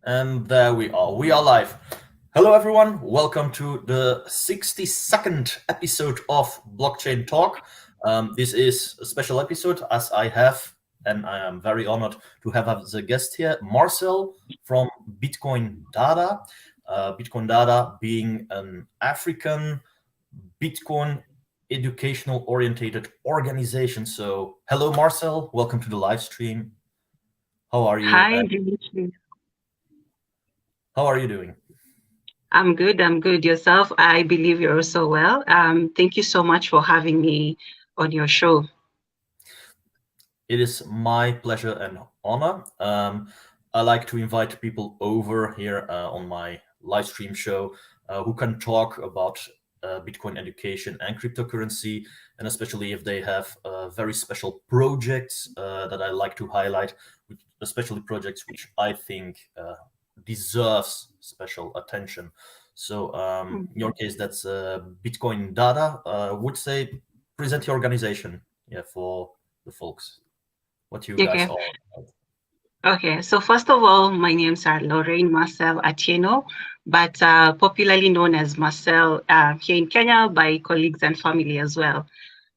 And there we are. We are live. Hello, everyone. Welcome to the 62nd episode of Blockchain Talk. This is a special episode as I have, and I am very honored to have as a guest here, Marcel from BitcoinDADA. BitcoinDADA being an African Bitcoin educational orientated organization. So, hello, Marcel. Welcome to the live stream. How are you? Hi, Dimitri. How are you doing? I'm good. I'm good. Yourself? I believe you're also well. Thank you so much for having me on your show. It is my pleasure and honor. I like to invite people over here on my live stream show who can talk about Bitcoin education and cryptocurrency, and especially if they have very special projects that I like to highlight, especially projects which I think deserves special attention. So in your case, that's BitcoinDADA. Would say present your organization, yeah, for the folks what you guys Okay. are about. Okay. So first of all, my name's Lorraine Marcel Atieno, but popularly known as Marcel here in Kenya by colleagues and family as well.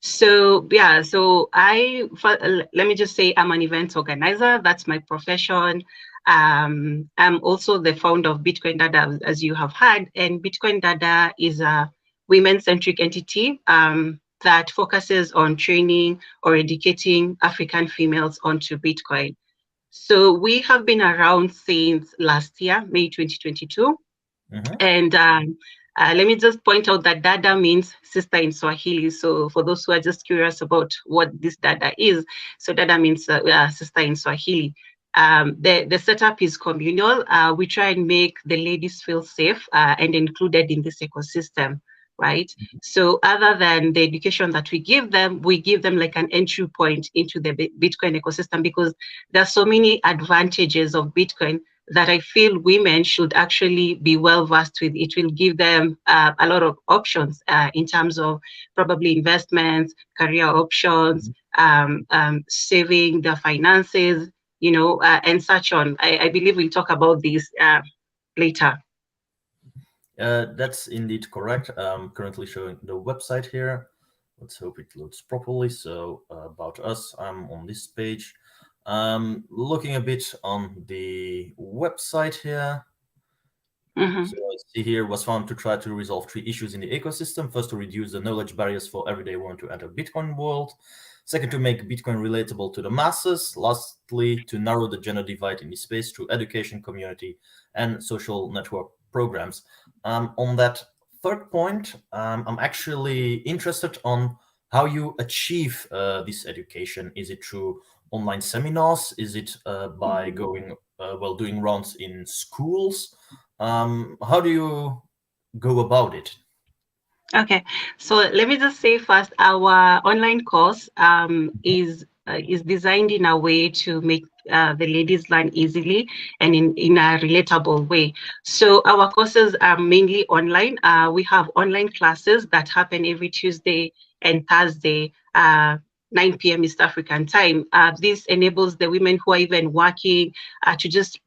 So yeah, let me just say I'm an event organizer. That's my profession. I'm also the founder of Bitcoin Dada, as you have heard, and Bitcoin Dada is a women-centric entity that focuses on training or educating African females onto Bitcoin. So we have been around since last year, May 2022. Mhm. And let me just point out that Dada means sister in Swahili. So for those who are just curious about what this Dada is, so Dada means sister in Swahili. The setup is communal. We try and make the ladies feel safe and included in this ecosystem, right? So other than the education that we give them like an entry point into the Bitcoin ecosystem because there are so many advantages of Bitcoin that I feel women should actually be well versed with. It will give them a lot of options in terms of probably investments, career options, saving their finances, and such on. I believe we'll talk about this later. That's indeed correct. I'm currently showing the website here. Let's hope it loads properly. So about us, I'm on this page. Looking a bit on the website here. Hmm. So I see here was found to try to resolve three issues in the ecosystem. First, to reduce the knowledge barriers for everyday women to enter Bitcoin world. Second, to make Bitcoin relatable to the masses. Lastly, to narrow the gender divide in this space through education, community, and social network programs. On that third point, I'm actually interested on how you achieve this education. Is it through online seminars? Is it by going, doing rounds in schools? How do you go about it? Okay, so let me just say first, our online course is designed in a way to make the ladies learn easily and in a relatable way. So our courses are mainly online. We have online classes that happen every Tuesday and Thursday. 9 p.m. East African time. This enables the women who are even working to just,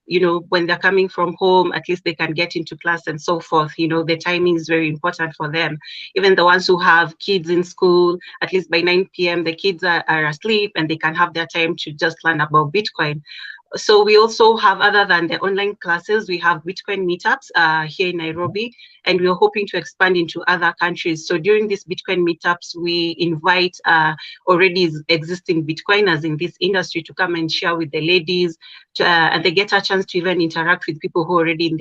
when they're coming from home, at least they can get into class and so forth. The timing is very important for them. Even the ones who have kids in school, at least by 9 p.m., the kids are asleep and they can have their time to just learn about Bitcoin. So we also have, other than the online classes, we have Bitcoin meetups here in Nairobi, and we're hoping to expand into other countries. So during these Bitcoin meetups, we invite already existing Bitcoiners in this industry to come and share with the ladies, and they get a chance to even interact with people who are already in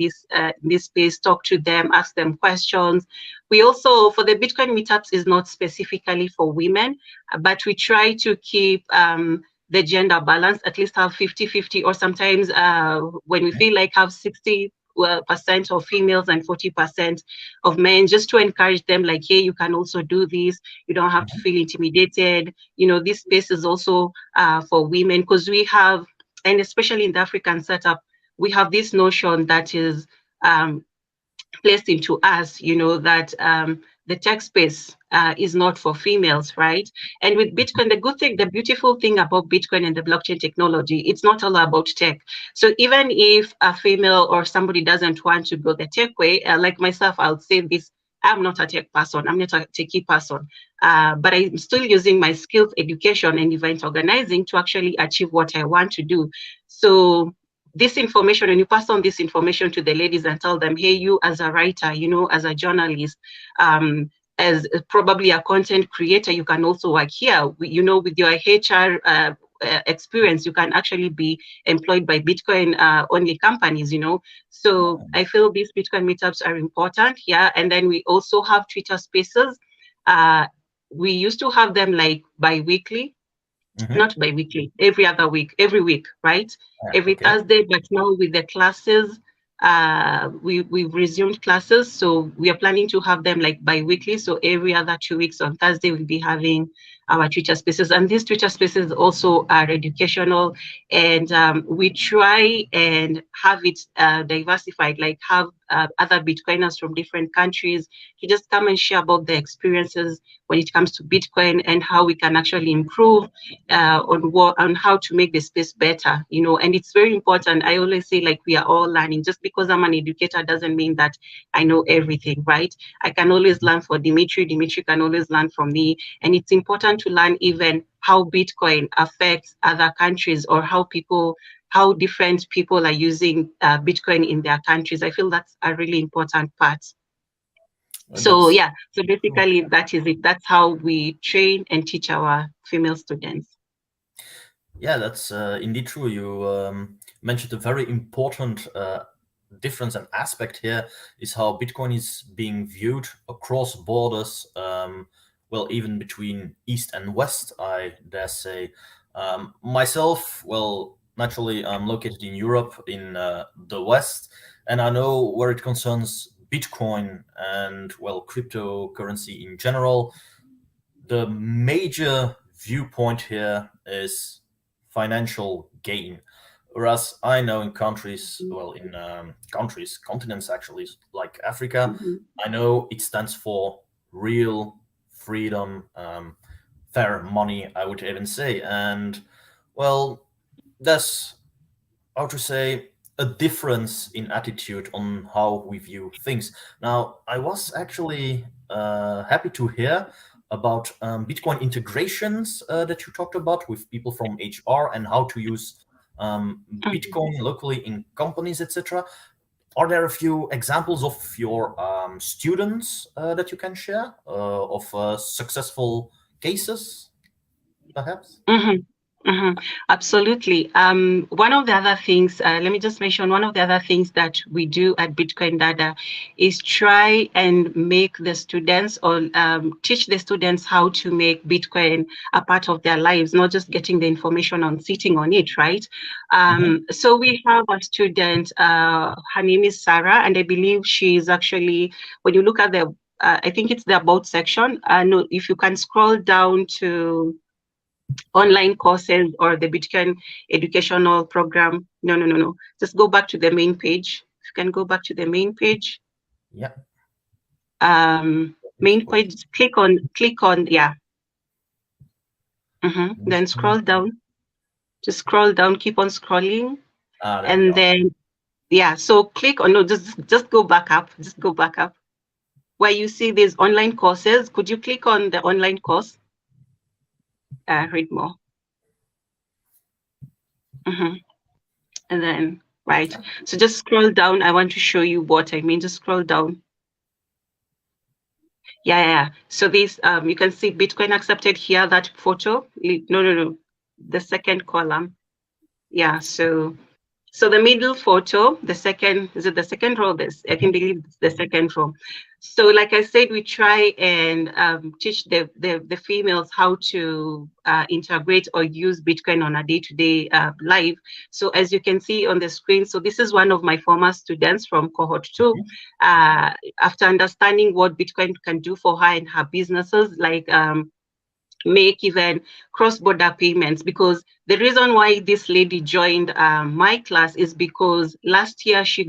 this space, talk to them, ask them questions. We also, for the Bitcoin meetups, is not specifically for women, but we try to keep the gender balance, at least have 50-50, or sometimes when we feel like have 60 percent of females and 40% of men, just to encourage them like, hey, you can also do this. You don't have to feel intimidated. This space is also for women because we have, and especially in the African setup, we have this notion that is placed into us, that the tech space is not for females, right? And with Bitcoin, the beautiful thing about Bitcoin and the blockchain technology, it's not all about tech. So even if a female or somebody doesn't want to go the tech way, like myself, I'll say this, I'm not a tech person, I'm not a techie person, but I'm still using my skills, education, and event organizing to actually achieve what I want to do. So this information, and you pass on this information to the ladies and tell them, hey, you as a writer, as a journalist, as probably a content creator, you can also work here. With your HR experience, you can actually be employed by Bitcoin only companies, So I feel these Bitcoin meetups are important. Yeah. And then we also have Twitter spaces. We used to have them like bi-weekly, not bi-weekly, every week, right? Every Thursday, but now with the classes, we've resumed classes. So we are planning to have them like bi-weekly. So every other 2 weeks on Thursday, we'll be having our Twitter spaces. And these Twitter spaces also are educational. And we try and have it diversified, like have other Bitcoiners from different countries to just come and share about their experiences when it comes to Bitcoin and how we can actually improve on how to make the space better, and it's very important. I always say, like, we are all learning. Just because I'm an educator doesn't mean that I know everything, right? I can always learn from Dimitri can always learn from me, and it's important to learn even how Bitcoin affects other countries, or how different people are using Bitcoin in their countries. I feel that's a really important part. So yeah, so basically that is it. That's how we train and teach our female students. Yeah, that's indeed true. You mentioned a very important difference and aspect here is how Bitcoin is being viewed across borders, well, even between East and West, I dare say. Myself, well, naturally, I'm located in Europe, in the West, and I know where it concerns Bitcoin and, well, cryptocurrency in general, the major viewpoint here is financial gain. Whereas I know in countries, well, in continents actually, like Africa, I know it stands for real freedom, fair money, I would even say. And, well, that's, how to say, a difference in attitude on how we view things. Now, I was actually happy to hear about Bitcoin integrations that you talked about with people from HR and how to use Bitcoin locally in companies, etc. Are there a few examples of your students that you can share of successful cases, perhaps? Absolutely. One of the other things, let me just mention, one of the other things that we do at BitcoinDADA is try and make the students, or teach the students how to make Bitcoin a part of their lives, not just getting the information on sitting on it, right? So we have a student, her name is Sarah, and I believe she's actually, when you look at the, I think it's the About section, no, if you can scroll down to online courses or the Bitcoin educational program. No. Just go back to the main page. If you can go back to the main page. Yeah. Main page, click on, yeah. Then scroll down. Just scroll down, keep on scrolling. And then, yeah, so click on, no, just go back up. Just go back up. Where you see these online courses, could you click on the online course? Read more. And then, right. So just scroll down. I want to show you what I mean. Just scroll down. Yeah. So this, you can see Bitcoin accepted here, that photo. No. The second column. Yeah, so the middle photo, the second, is it the second row? I can believe it's the second row. So like I said, we try and teach the females how to integrate or use Bitcoin on a day-to-day life. So as you can see on the screen, so this is one of my former students from cohort 2. After understanding what Bitcoin can do for her and her businesses, like make even cross-border payments, because the reason why this lady joined my class is because last year she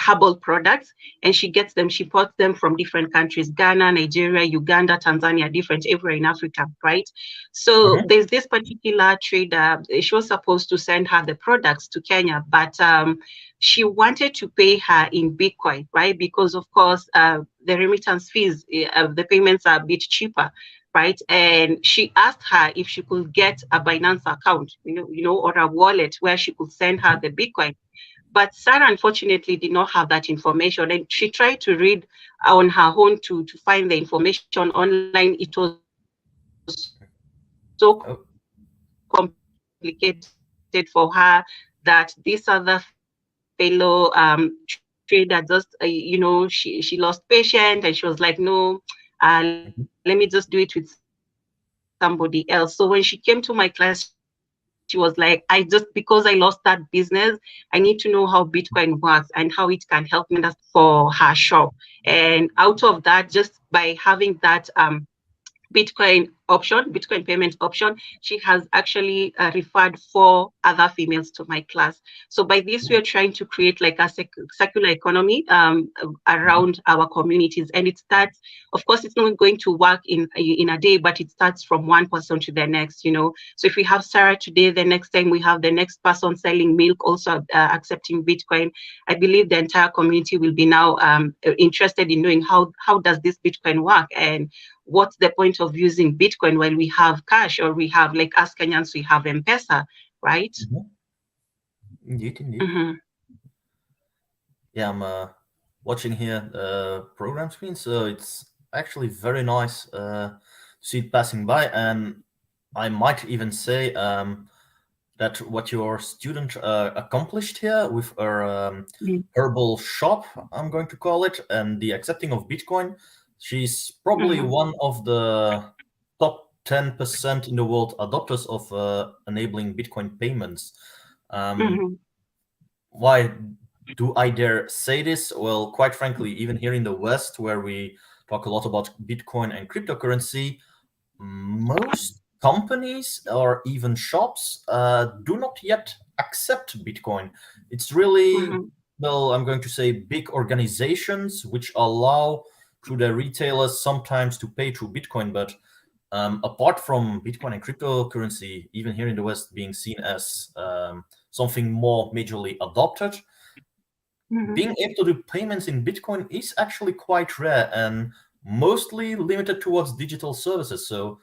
herbal products, and she gets them, she imports them from different countries, Ghana, Nigeria, Uganda, Tanzania, different everywhere in Africa, right? So there's this particular trader, she was supposed to send her the products to Kenya, but she wanted to pay her in Bitcoin, right? Because of course, the remittance fees, the payments are a bit cheaper, right? And she asked her if she could get a Binance account, or a wallet where she could send her the Bitcoin. But Sarah unfortunately did not have that information, and she tried to read on her own to find the information online. It was so complicated for her that this other fellow trader just, she lost patience, and she was like, no, let me just do it with somebody else. So when she came to my class, she was like, because I lost that business, I need to know how Bitcoin works and how it can help me for her shop. And out of that, just by having that Bitcoin payment option, she has actually referred 4 other females to my class. So by this, we are trying to create like a circular economy around our communities. And it starts, of course, it's not going to work in a day, but it starts from one person to the next, So if we have Sarah today, the next time we have the next person selling milk, also accepting Bitcoin. I believe the entire community will be now interested in knowing how does this Bitcoin work, and what's the point of using Bitcoin while we have cash, or we have, like us Kenyans, we have M-Pesa, right? Indeed. Yeah, I'm watching here the program screen, so it's actually very nice to see it passing by. And I might even say that what your student accomplished here with her herbal shop, I'm going to call it, and the accepting of Bitcoin, she's probably one of the top 10% in the world adopters of enabling Bitcoin payments. Why do I dare say this? Well, quite frankly, even here in the West, where we talk a lot about Bitcoin and cryptocurrency, most companies or even shops do not yet accept Bitcoin. It's really, well, I'm going to say big organizations which allow through their retailers sometimes to pay through Bitcoin. But apart from Bitcoin and cryptocurrency, even here in the West being seen as something more majorly adopted, being able to do payments in Bitcoin is actually quite rare and mostly limited towards digital services. So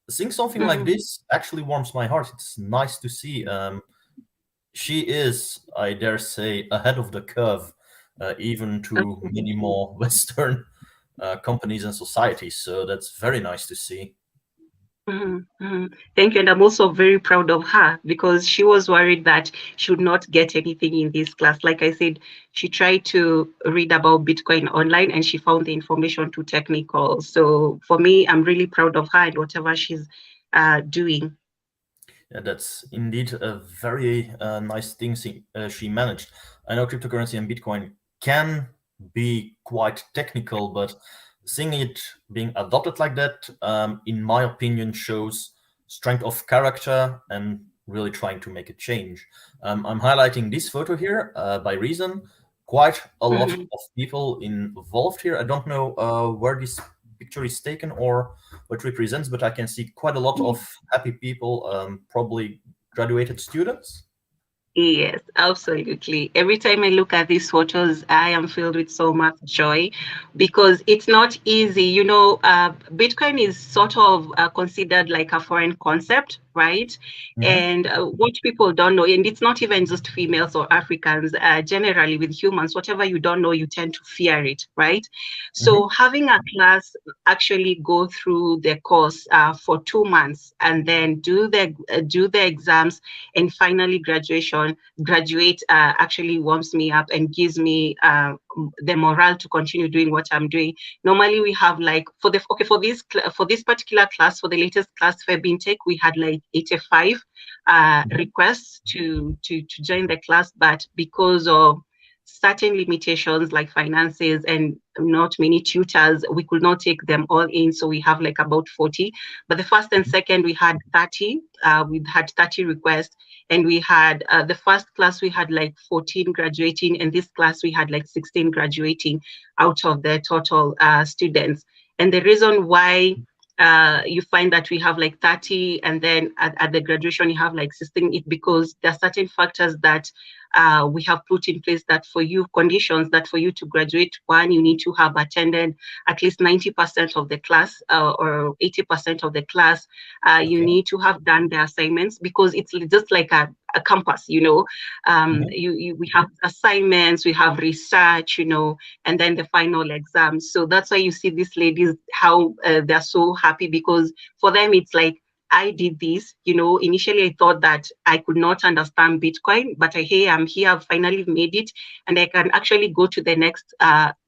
seeing something like this actually warms my heart. It's nice to see. She is, I dare say, ahead of the curve, even to many more Western companies and societies. So that's very nice to see. Thank you. And I'm also very proud of her, because she was worried that she would not get anything in this class. Like I said, she tried to read about Bitcoin online and she found the information too technical. So for me, I'm really proud of her and whatever she's doing. Yeah, that's indeed a very nice thing she managed. I know cryptocurrency and Bitcoin can be quite technical, but seeing it being adopted like that, in my opinion, shows strength of character and really trying to make a change. I'm highlighting this photo here by reason. Quite a lot of people involved here. I don't know where this picture is taken or what represents, but I can see quite a lot of happy people, probably graduated students. Yes, absolutely. Every time I look at these photos, I am filled with so much joy, because it's not easy. Bitcoin is sort of considered like a foreign concept, right? And what people don't know, and it's not even just females or Africans, generally with humans, whatever you don't know, you tend to fear it, right? So having a class actually go through the course for 2 months and then do the exams and finally graduate actually warms me up and gives me the morale to continue doing what I'm doing. Normally we have like for this particular class, for the latest class Feb intake, we had like 85 requests to join the class, but because of certain limitations like finances and not many tutors. We could not take them all in, so we have like about 40. But the first and second, we had 30. We had 30 requests, and we had the first class we had like 14 graduating, and this class we had like 16 graduating out of the total students. And the reason why you find that we have like 30 and then at the graduation you have like 16, it's because there are certain factors that we have put in place that for you, conditions that for you to graduate, one, you need to have attended at least 90% of the class or 80% of the class. You need to have done the assignments, because it's just like a campus, you know. We have assignments, we have research, you know, and then the final exam. So that's why you see these ladies, how they're so happy, because for them it's like, I did this, you know. Initially I thought that I could not understand Bitcoin, but I'm here, I've finally made it, and I can actually go to the next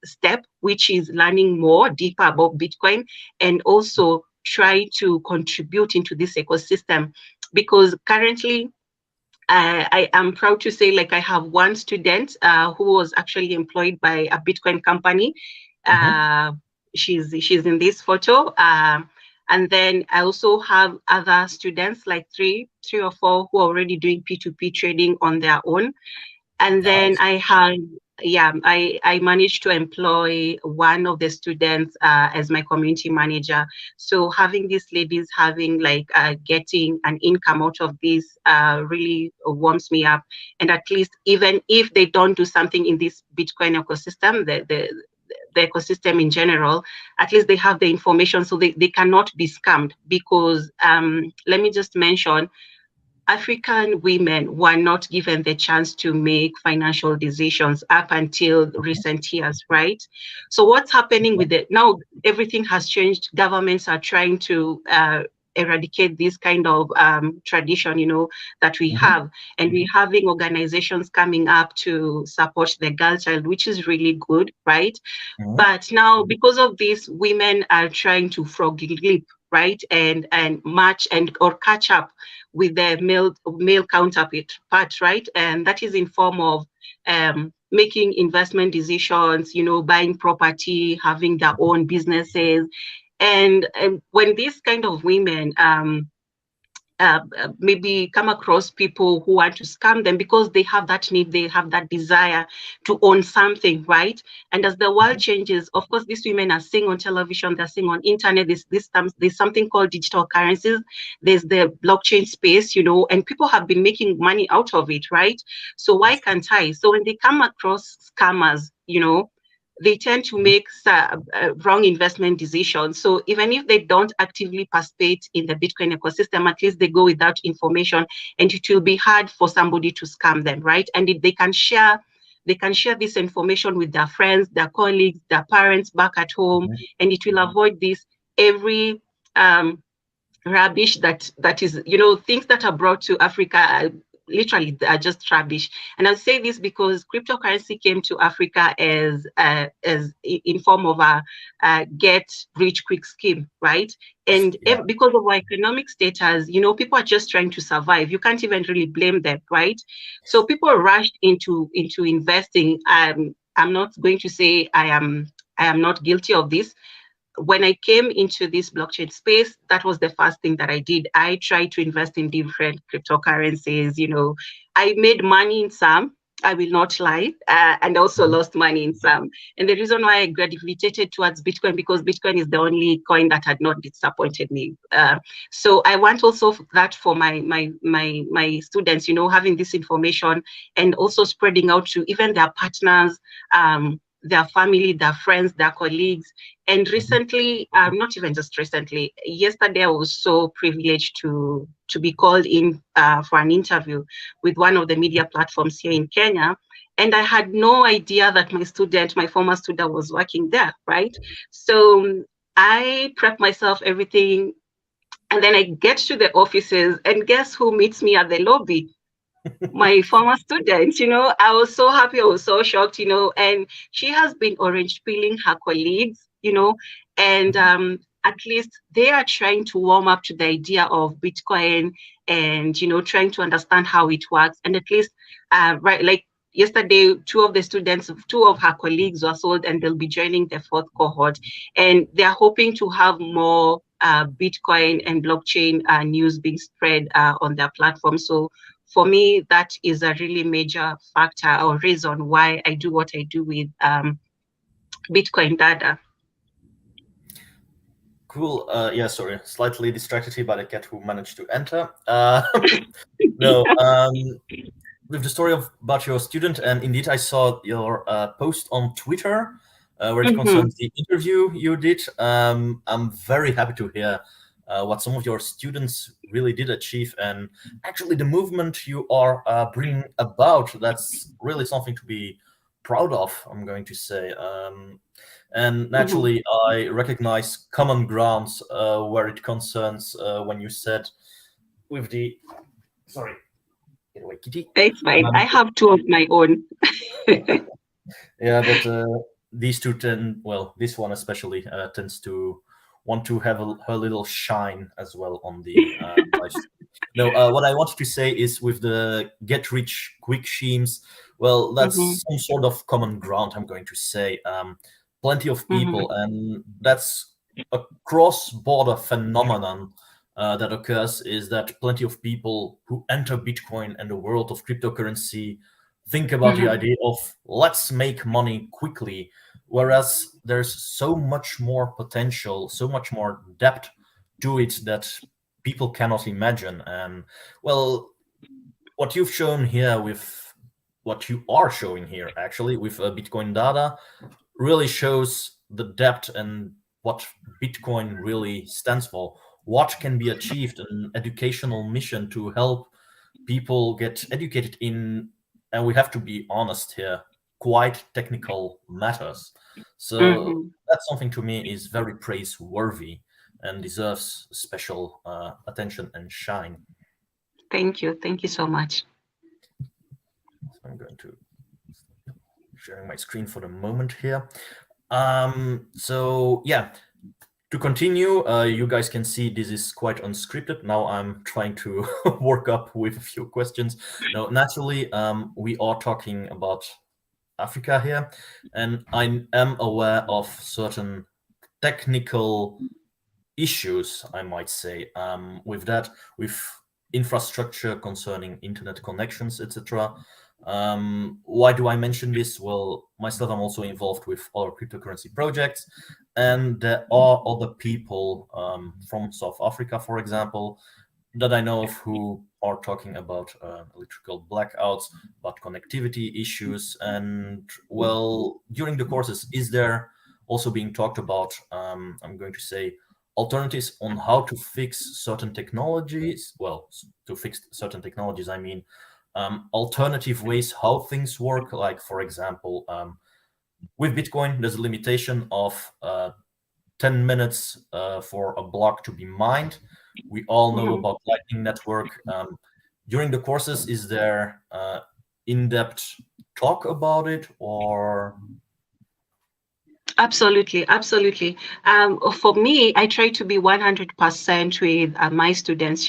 step, which is learning more deeper about Bitcoin, and also try to contribute into this ecosystem. Because currently I am proud to say, like, I have one student who was actually employed by a Bitcoin company. She's in this photo. And then I also have other students, like three or four, who are already doing P2P trading on their own. And then I have, I managed to employ one of the students as my community manager. So having these ladies having like getting an income out of this really warms me up. And at least even if they don't do something in this Bitcoin ecosystem, the ecosystem in general, at least they have the information, so they cannot be scammed. Because let me just mention, African women were not given the chance to make financial decisions up until recent years, right? So what's happening with it now? Everything has changed. Governments are trying to eradicate this kind of tradition, you know, that we have, and we're having organizations coming up to support the girl child, which is really good, right? But now, because of this, women are trying to frog leap, right, and match and or catch up with the male counterpart, right? And that is in form of making investment decisions, you know, buying property, having their own businesses. And when these kind of women maybe come across people who want to scam them, because they have that need, they have that desire to own something, right? And as the world changes, of course, these women are seeing on television, they're seeing on internet, there's something called digital currencies, there's the blockchain space, you know, and people have been making money out of it, right? So why can't I? So when they come across scammers, you know, they tend to make wrong investment decisions. So even if they don't actively participate in the Bitcoin ecosystem, at least they go without information, and it will be hard for somebody to scam them, right? And if they can share this information with their friends, their colleagues, their parents back at home, and it will avoid this every rubbish that is, you know, things that are brought to Africa literally are just rubbish. And I'll say this because cryptocurrency came to Africa as in form of a get rich quick scheme, right? And because of our economic status, you know, people are just trying to survive. You can't even really blame them, right? So people rushed into investing. I'm not going to say I am not guilty of this. When I came into this blockchain space, that was the first thing that I did. I tried to invest in different cryptocurrencies. You know, I made money in some, I will not lie, and also lost money in some. And the reason why I gravitated towards Bitcoin, because Bitcoin is the only coin that had not disappointed me. So I want also that for my students, you know, having this information and also spreading out to even their partners, their family, their friends, their colleagues. And recently, not even just recently, yesterday I was so privileged to be called in for an interview with one of the media platforms here in Kenya. And I had no idea that my former student was working there, right? So I prep myself, everything. And then I get to the offices, and guess who meets me at the lobby? My former student, you know. I was so happy, I was so shocked, you know, and she has been orange peeling her colleagues, you know, and at least they are trying to warm up to the idea of Bitcoin and, you know, trying to understand how it works. And at least, right, like yesterday, two of her colleagues were sold, and they'll be joining the fourth cohort. And they are hoping to have more Bitcoin and blockchain news being spread on their platform. So for me, that is a really major factor or reason why I do what I do with BitcoinDADA. Cool. Yeah, sorry, slightly distracted here by the cat who managed to enter. No, with the story about your student, and indeed I saw your post on Twitter where it concerns the interview you did. I'm very happy to hear what some of your students really did achieve, and actually the movement you are bringing about, that's really something to be proud of, I'm going to say. And naturally, I recognize common grounds where it concerns when you said with the... Sorry. Get away, kitty. It's fine. I have two of my own. Yeah, but these two this one especially tends to want to have her little shine as well on the live stream. No, what I wanted to say is with the get rich quick schemes, well, that's some sort of common ground, I'm going to say. Plenty of people, and that's a cross-border phenomenon that occurs, is that plenty of people who enter Bitcoin and the world of cryptocurrency think about the idea of let's make money quickly, whereas there's so much more potential, so much more depth to it that people cannot imagine. And well, what you've shown here with what you are showing here actually with BitcoinDADA really shows the depth and what Bitcoin really stands for, what can be achieved, an educational mission to help people get educated in, and we have to be honest here, quite technical matters. So that's something to me is very praiseworthy and deserves special attention and shine. Thank you so much. So I'm going to sharing my screen for the moment here. So yeah, to continue, you guys can see this is quite unscripted. Now I'm trying to work up with a few questions. Now, naturally, we are talking about Africa here, and I am aware of certain technical issues, I might say, with that, with infrastructure concerning internet connections, etc. Why do I mention this? Well, myself, I'm also involved with other cryptocurrency projects, and there are other people from South Africa, for example, that I know of who are talking about electrical blackouts, about connectivity issues, and well, during the courses, is there also being talked about, I'm going to say, alternatives on how to fix certain technologies? Well, to fix certain technologies, I mean, alternative ways how things work, like for example with Bitcoin there's a limitation of 10 minutes for a block to be mined. We all know about Lightning Network. During the courses, is there in-depth talk about it, or? Absolutely. For me, I try to be 100% with my students.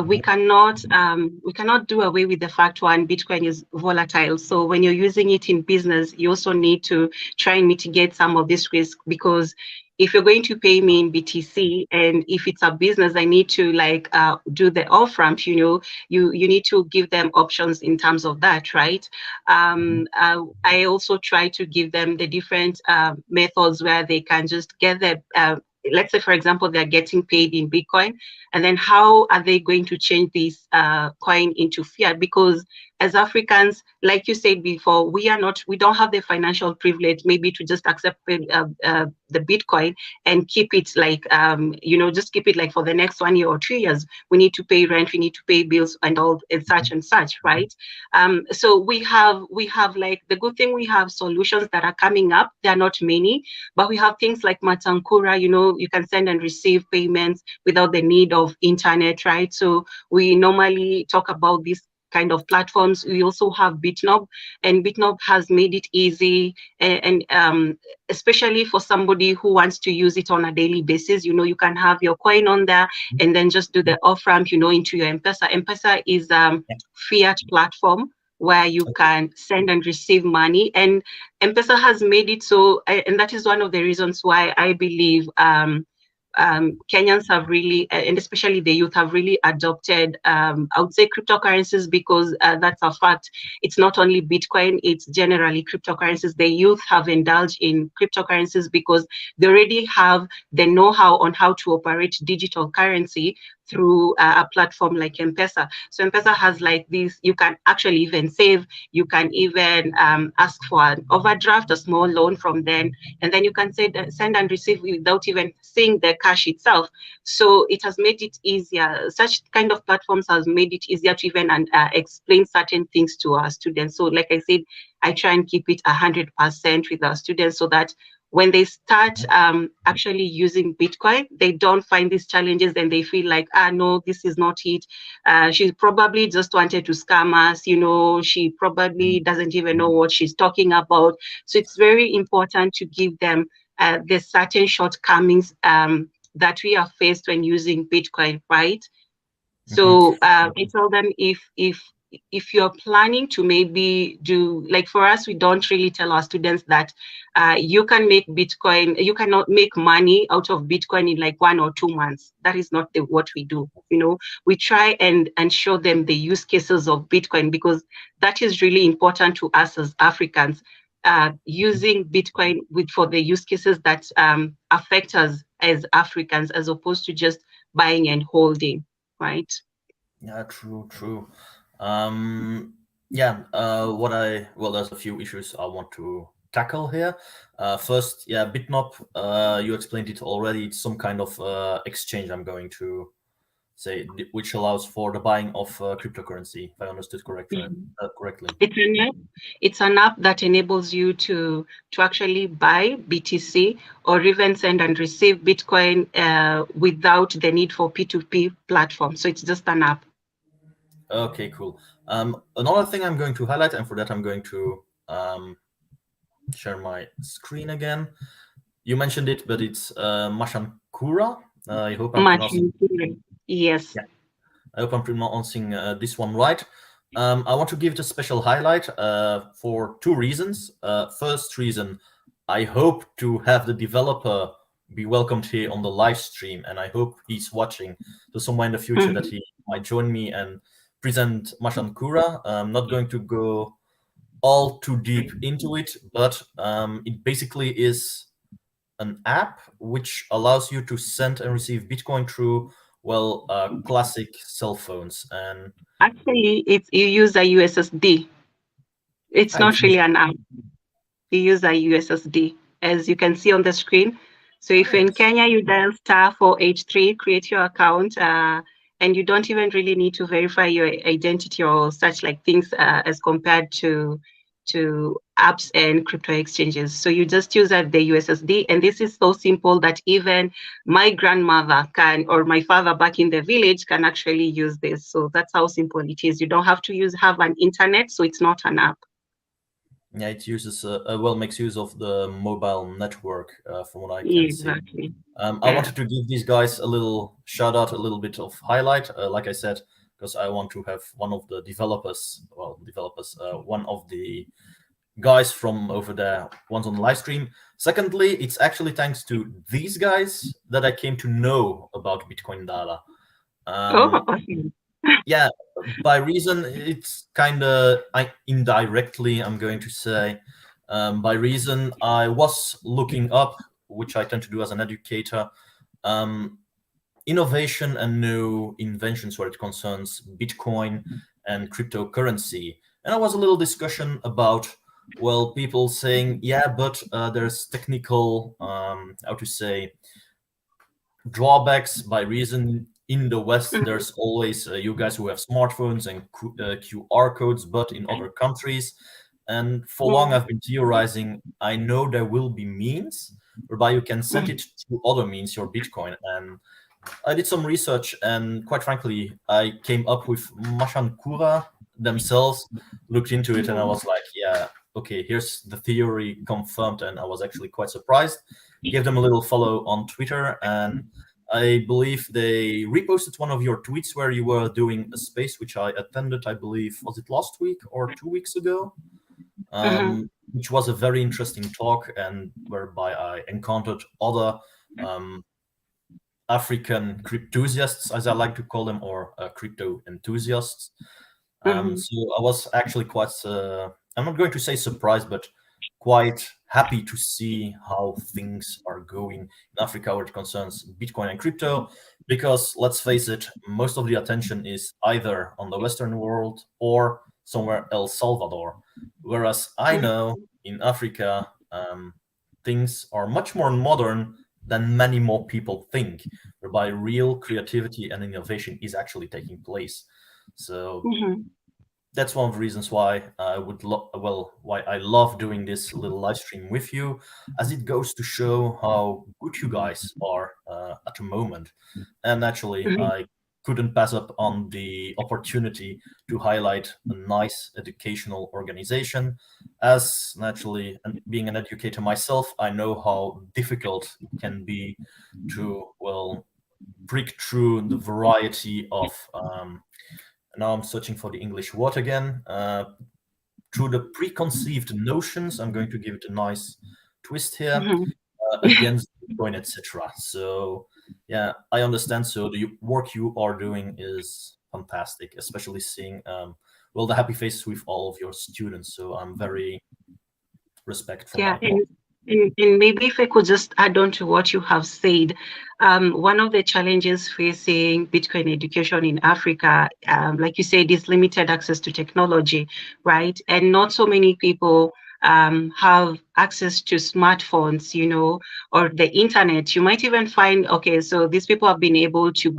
We cannot do away with the fact, one, Bitcoin is volatile. So when you're using it in business, you also need to try and mitigate some of this risk, because if you're going to pay me in BTC, and if it's a business, I need to do the off ramp. You need to give them options in terms of that, right? I also try to give them the different methods where they can just get the let's say, for example, they're getting paid in Bitcoin, and then how are they going to change this coin into fiat? Because as Africans, like you said before, we don't have the financial privilege maybe to just accept the Bitcoin and keep it just keep it like for the next 1 year or 2 years. We need to pay rent, we need to pay bills and all and such, right? So we have like, the good thing, we have solutions that are coming up. There are not many, but we have things like Matankura, you can send and receive payments without the need of internet, right? So we normally talk about this kind of platforms. We also have BitNob, and BitNob has made it easy, and especially for somebody who wants to use it on a daily basis. You can have your coin on there and then just do the off ramp, into your M-Pesa. M-Pesa is fiat platform where you can send and receive money. And M-Pesa has made it so, and that is one of the reasons why I believe Kenyans have really, and especially the youth, have really adopted, I would say, cryptocurrencies, because that's a fact. It's not only Bitcoin, it's generally cryptocurrencies. The youth have indulged in cryptocurrencies because they already have the know-how on how to operate digital currency through a platform like M-Pesa. So M-Pesa has like this, you can actually even save, you can even ask for an overdraft, a small loan from them, and then you can send and receive without even seeing the cash itself. So it has made it easier. Such kind of platforms has made it easier to even explain certain things to our students. So like I said, I try and keep it 100% with our students so that when they start actually using Bitcoin, they don't find these challenges and they feel like, no, this is not it. She probably just wanted to scam us, she probably doesn't even know what she's talking about. So it's very important to give them the certain shortcomings that we are faced when using Bitcoin, right? So I tell them, if you're planning to maybe do, like for us, we don't really tell our students that you can make Bitcoin, you cannot make money out of Bitcoin in like 1 or 2 months. That is not what we do. We try and show them the use cases of Bitcoin, because that is really important to us as Africans, using Bitcoin for the use cases that affect us as Africans, as opposed to just buying and holding. Right. Yeah, true. There's a few issues I want to tackle here. First, Bitnop, you explained it already. It's some kind of exchange, I'm going to say, which allows for the buying of cryptocurrency, if I understood correctly. It's an app that enables you to actually buy BTC or even send and receive Bitcoin without the need for P2P platform. So it's just an app. Okay, cool. Another thing I'm going to highlight, and for that I'm going to share my screen again. You mentioned it, but it's Mashankura. I hope I'm pronouncing. Yes. Yeah. I hope I'm pronouncing this one right. I want to give it a special highlight for 2 reasons. First reason, I hope to have the developer be welcomed here on the live stream, and I hope he's watching. So somewhere in the future that he might join me and present Mashankura. I'm not going to go all too deep into it, but it basically is an app which allows you to send and receive Bitcoin through classic cell phones. And actually, you use a USSD. It's not really an app. You use a USSD, as you can see on the screen. So if you're in Kenya, you dial *483, create your account, and you don't even really need to verify your identity or such like things as compared to apps and crypto exchanges. So you just use the USSD, and this is so simple that even my grandmother can, or my father back in the village can actually use this. So that's how simple it is. You don't have to have an internet, so it's not an app. Yeah, it uses makes use of the mobile network, from what I can see. I wanted to give these guys a little shout out, a little bit of highlight, like I said, because I want to have one of the one of the guys from over there once on the live stream. Secondly, it's actually thanks to these guys that I came to know about BitcoinDADA. Yeah, by reason, it's kind of indirectly, I'm going to say. By reason, I was looking up, which I tend to do as an educator, innovation and new inventions where it concerns Bitcoin and cryptocurrency. And there was a little discussion about, people saying, yeah, but there's technical, drawbacks. By reason, in the West, there's always you guys who have smartphones and QR codes, but in other countries. And for long, I've been theorizing, I know there will be means whereby you can send it to other means, your Bitcoin. And I did some research, and quite frankly, I came up with Mashankura themselves, looked into it, and I was like, yeah, okay, here's the theory confirmed. And I was actually quite surprised. Gave them a little follow on Twitter, and I believe they reposted one of your tweets where you were doing a space which I attended. I believe was it last week or 2 weeks ago, which was a very interesting talk, and whereby I encountered other African crypthusiasts, as I like to call them, or crypto enthusiasts. So I was actually quite, I'm not going to say surprised, but quite happy to see how things are going in Africa where it concerns Bitcoin and crypto, because let's face it, most of the attention is either on the Western world or somewhere El Salvador. Whereas I know in Africa, things are much more modern than many more people think, whereby real creativity and innovation is actually taking place. So that's one of the reasons why I would why I love doing this little live stream with you, as it goes to show how good you guys are at the moment. And naturally, I couldn't pass up on the opportunity to highlight a nice educational organization, as naturally, and being an educator myself, I know how difficult it can be to, well, break through the variety of now I'm searching for the English word again. Through the preconceived notions, I'm going to give it a nice twist here, against Bitcoin, etc. So, yeah, I understand. So the work you are doing is fantastic, especially seeing, well, the happy faces with all of your students. So I'm very respectful. Yeah, and maybe if I could just add on to what you have said, one of the challenges facing Bitcoin education in Africa, like you said, is limited access to technology, right? And not so many people have access to smartphones, you know, or the internet. You might even find, okay, so these people have been able to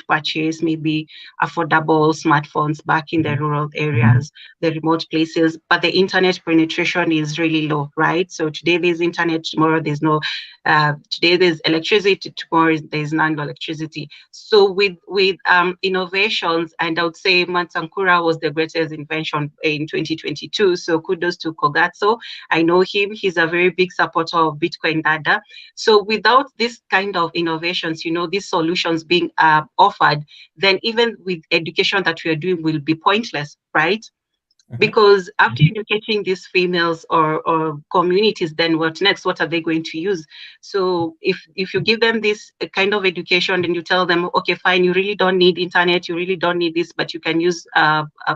purchase maybe affordable smartphones back in the rural areas, the remote places, but the internet penetration is really low, right? So today there's internet, tomorrow there's no, today there's electricity, tomorrow there's none electricity. So with innovations, and I would say Matsankura was the greatest invention in 2022. So kudos to Kogatso. I know him. He's a very big supporter of BitcoinDADA. So without this kind of innovations, you know, these solutions being offered, then even with education that we are doing will be pointless, right? Because after educating these females or communities, then what next? What are they going to use? So if you give them this kind of education and you tell them, okay, fine, you really don't need internet, you really don't need this, but you can use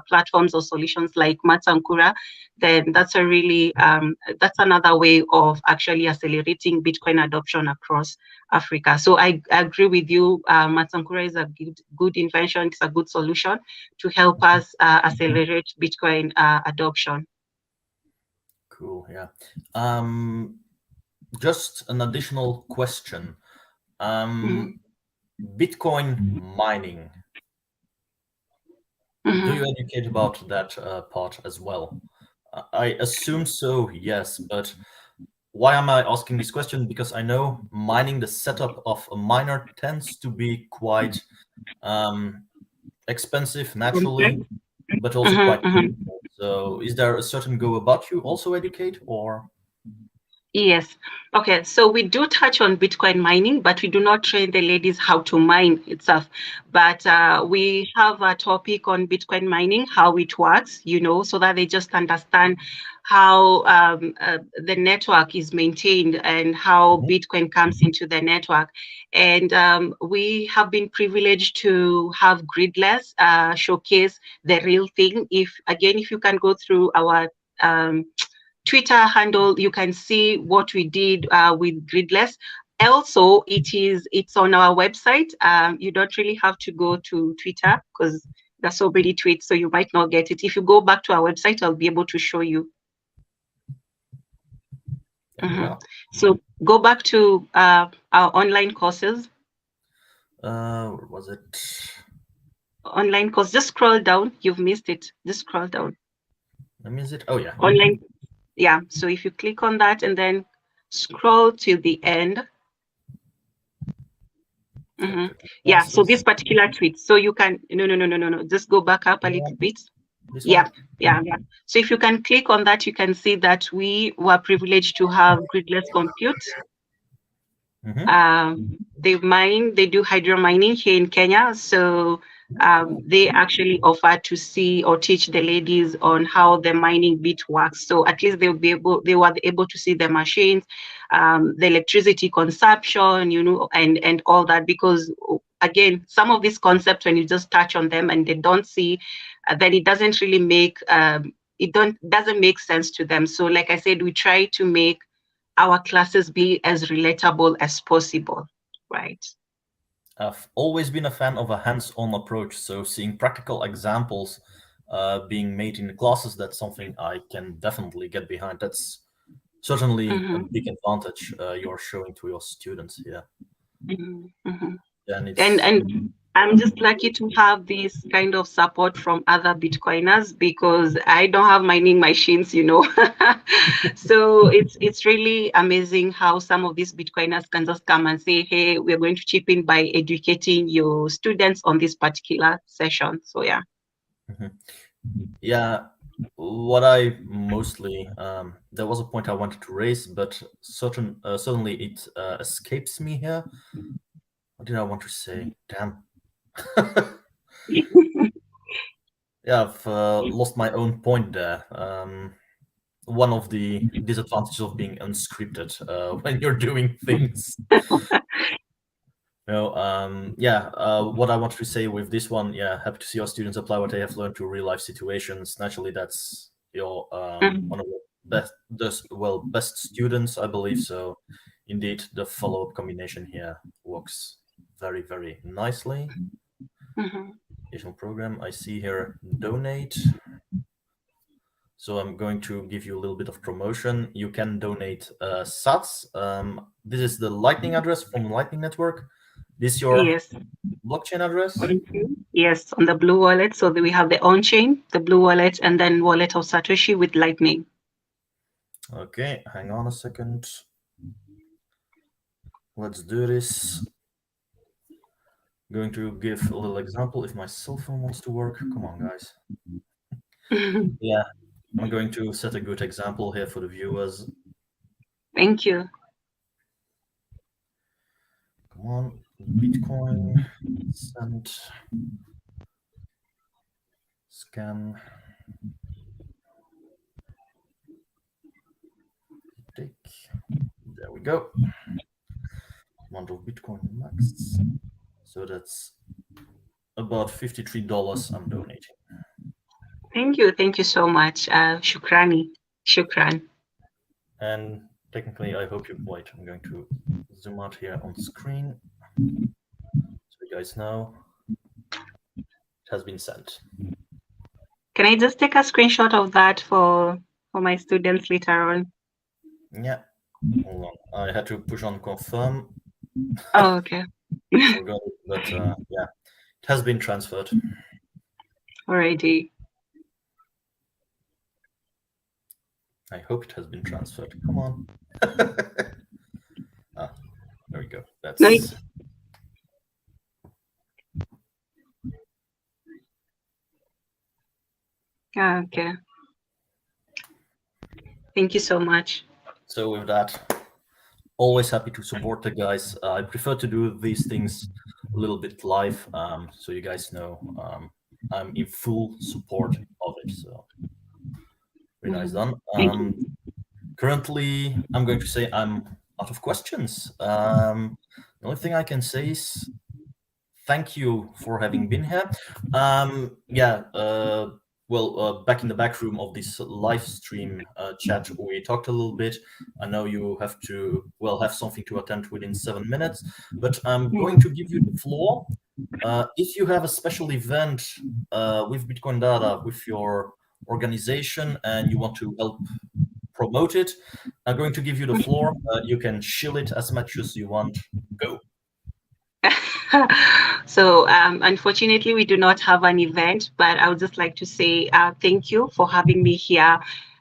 platforms or solutions like Matsankura, then that's a really that's another way of actually accelerating Bitcoin adoption across Africa. So I agree with you. Matsankura is a good invention. It's a good solution to help us accelerate Bitcoin adoption. Cool. Yeah. Just an additional question. Bitcoin mining. Do you educate about that part as well? I assume so, yes. But why am I asking this question? Because I know mining, the setup of a miner tends to be quite expensive naturally, but also quite difficult. So is there a certain go about you also educate, or? Yes. Okay. So we do touch on Bitcoin mining, but we do not train the ladies how to mine itself. But we have a topic on Bitcoin mining, how it works, you know, so that they just understand how the network is maintained and how Bitcoin comes into the network. And we have been privileged to have Gridless showcase the real thing. If you can go through our Twitter handle, you can see what we did with Gridless. Also, it's on our website. You don't really have to go to Twitter because there's so many tweets, so you might not get it. If you go back to our website, I'll be able to show you. So go back to our online courses. Where was it? Online course. Just scroll down. You've missed it. Just scroll down. Let me see it. Oh yeah. Online. Yeah. So if you click on that and then scroll to the end. Yeah. So this particular tweet. So you can no. Just go back up a little bit. Yeah. So if you can click on that, you can see that we were privileged to have Gridless compute. They do hydro mining here in Kenya. So they actually offer to see or teach the ladies on how the mining bit works. So at least they were able to see the machines, the electricity consumption, and all that. Because again, some of these concepts, when you just touch on them and they don't see, then it doesn't really make doesn't make sense to them. So like I said, we try to make our classes be as relatable as possible, right? I've always been a fan of a hands-on approach, so seeing practical examples being made in the classes, that's something I can definitely get behind. That's certainly a big advantage you're showing to your students here. And And I'm just lucky to have this kind of support from other Bitcoiners because I don't have mining machines, So it's really amazing how some of these Bitcoiners can just come and say, hey, we're going to chip in by educating your students on this particular session. So yeah. Yeah, what I mostly there was a point I wanted to raise, but certainly it escapes me here. What did I want to say? Damn. Yeah, I've lost my own point there. One of the disadvantages of being unscripted when you're doing things. What I wanted to say with this one, happy to see our students apply what they have learned to real life situations. Naturally, that's your one of the best students, I believe. So, indeed, the follow-up combination here works very, very nicely. Additional program, I see here donate. So I'm going to give you a little bit of promotion. You can donate sats. This is the Lightning address from the Lightning Network. This is your blockchain address? Yes, on the Blue Wallet. So we have the on-chain, the Blue Wallet, and then Wallet of Satoshi with Lightning. Okay, hang on a second. Let's do this. I'm going to give a little example if my cell phone wants to work. Come on, guys. Yeah, I'm going to set a good example here for the viewers. Thank you. Come on, Bitcoin, send, scan, take. There we go. Amount of Bitcoin max. So that's about $53 I'm donating. Thank you so much. Shukran. And technically, I hope you wait. I'm going to zoom out here on screen so you guys know it has been sent. Can I just take a screenshot of that for my students later on? Yeah. Hold on. I had to push on confirm. Oh, okay. Forgot it, but yeah, it has been transferred. Alrighty. I hope it has been transferred. Come on. There we go. That's nice. Okay. Thank you so much. So with that, always happy to support the guys. I prefer to do these things a little bit live, so you guys know I'm in full support of it. So very nice done. Currently, I'm going to say I'm out of questions. The only thing I can say is thank you for having been here. Back in the back room of this live stream chat, we talked a little bit. I know you have to have something to attend within 7 minutes, but I'm going to give you the floor. If you have a special event with BitcoinDADA, with your organization, and you want to help promote it, I'm going to give you the floor. You can shill it as much as you want. Go. So unfortunately, we do not have an event, but I would just like to say thank you for having me here.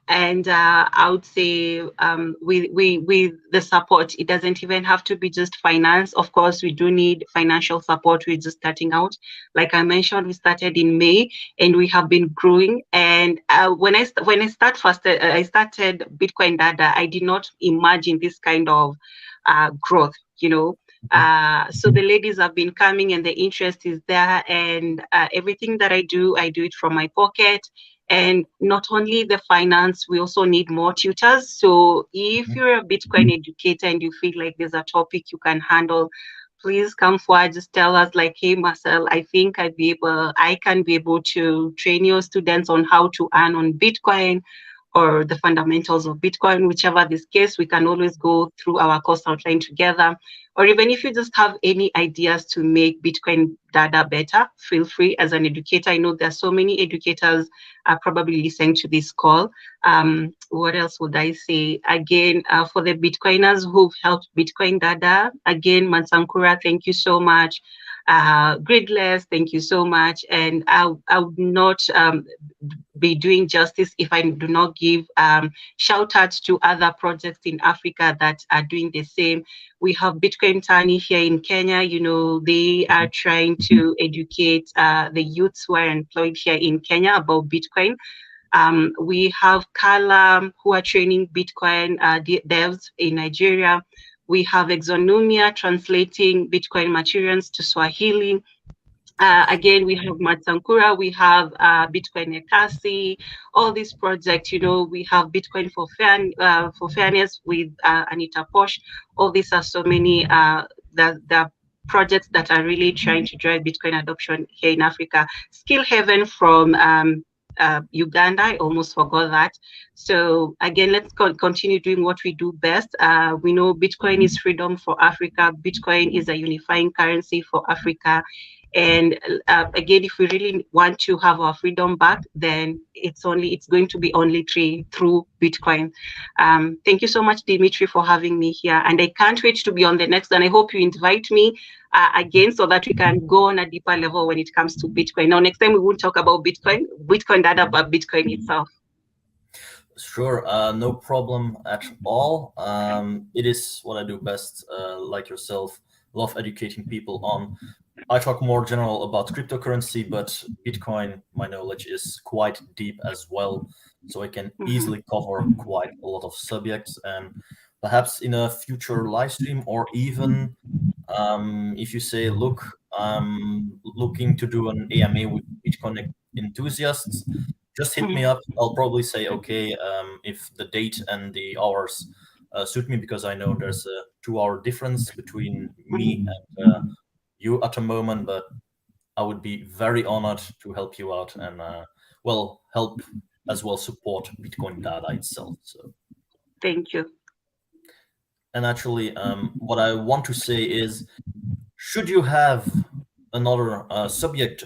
And I would say with the support, it doesn't even have to be just finance. Of course, we do need financial support. We're just starting out. Like I mentioned, we started in May, and we have been growing. And when I started BitcoinDADA, I did not imagine this kind of growth. So the ladies have been coming and the interest is there, and everything that I do it from my pocket. And not only the finance, we also need more tutors. So if you're a Bitcoin educator and you feel like there's a topic you can handle, please come forward. Just tell us like, hey, Marcel, I think I can be able to train your students on how to earn on Bitcoin or the fundamentals of Bitcoin, whichever this case, we can always go through our course outline together. Or even if you just have any ideas to make BitcoinDADA better, feel free as an educator. I know there are so many educators are probably listening to this call. What else would I say? Again, for the Bitcoiners who've helped BitcoinDADA, again, Mansankura, thank you so much. Gridless, thank you so much. And I would not be doing justice if I do not give shout outs to other projects in Africa that are doing the same. We have Bitcoin Tani here in Kenya. They are trying to educate the youths who are employed here in Kenya about Bitcoin. We have Kala, who are training Bitcoin devs in Nigeria. We have Exonumia translating Bitcoin materials to Swahili. Again, we have Matsankura, we have Bitcoin Ekasi, all these projects, we have Bitcoin for Fairness with Anita Posh. All these are so many the projects that are really trying to drive Bitcoin adoption here in Africa. Skill Heaven from Uganda, I almost forgot that. So again, let's continue doing what we do best. We know Bitcoin is freedom for Africa. Bitcoin is a unifying currency for Africa. And again, if we really want to have our freedom back, then it's going to be only through Bitcoin. Thank you so much, Dimitri, for having me here. And I can't wait to be on the next one. I hope you invite me again so that we can go on a deeper level when it comes to Bitcoin. Now, next time we won't talk about BitcoinDADA, but Bitcoin itself. Sure, no problem at all. It is what I do best, like yourself, love educating people on. I talk more general about cryptocurrency, but Bitcoin, my knowledge is quite deep as well. So I can easily cover quite a lot of subjects, and perhaps in a future live stream, or even if you say, look, I'm looking to do an AMA with Bitcoin enthusiasts, just hit me up. I'll probably say, okay, if the date and the hours suit me, because I know there's a 2-hour difference between me and you at the moment, but I would be very honored to help you out and help as well support BitcoinDADA itself. So thank you. And actually, what I want to say is, should you have another subject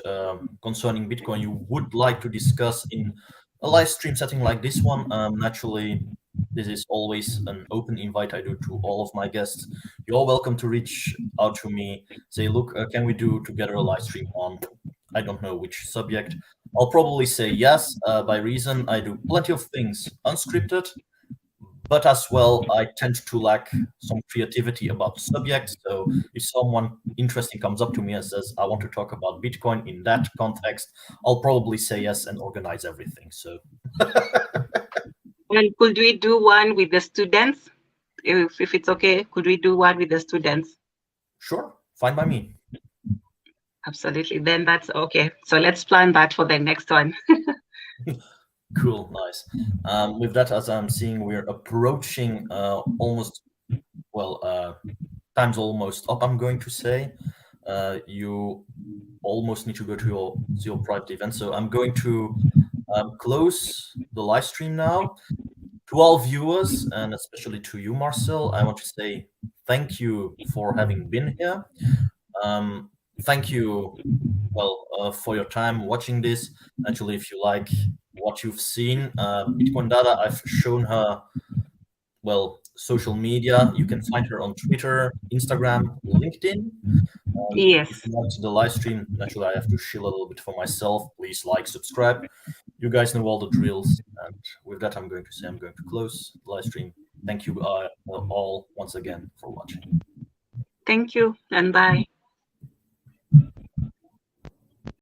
concerning Bitcoin you would like to discuss in a live stream setting like this one, naturally, this is always an open invite I do to all of my guests. You're all welcome to reach out to me, say, look, can we do together a live stream on, I don't know which subject. I'll probably say yes, by reason I do plenty of things unscripted, but as well, I tend to lack some creativity about the subject. So if someone interesting comes up to me and says, I want to talk about Bitcoin in that context, I'll probably say yes and organize everything. So. And could we do one with the students? If it's okay, could we do one with the students? Sure, fine by me. Absolutely, then that's okay. So let's plan that for the next one. Cool, nice. With that, as I'm seeing, we're approaching almost, time's almost up, I'm going to say. You almost need to go to your private event. So I'm going to close the live stream now. To all viewers, and especially to you, Marcel, I want to say thank you for having been here. Thank you, for your time watching this. Actually, if you like what you've seen, BitcoinDADA, I've shown her, social media. You can find her on Twitter, Instagram, LinkedIn. Yes. If you want the live stream, naturally, I have to shill a little bit for myself. Please like, subscribe. You guys know all the drills. And with that, I'm going to close the live stream. Thank you all once again for watching. Thank you, and bye.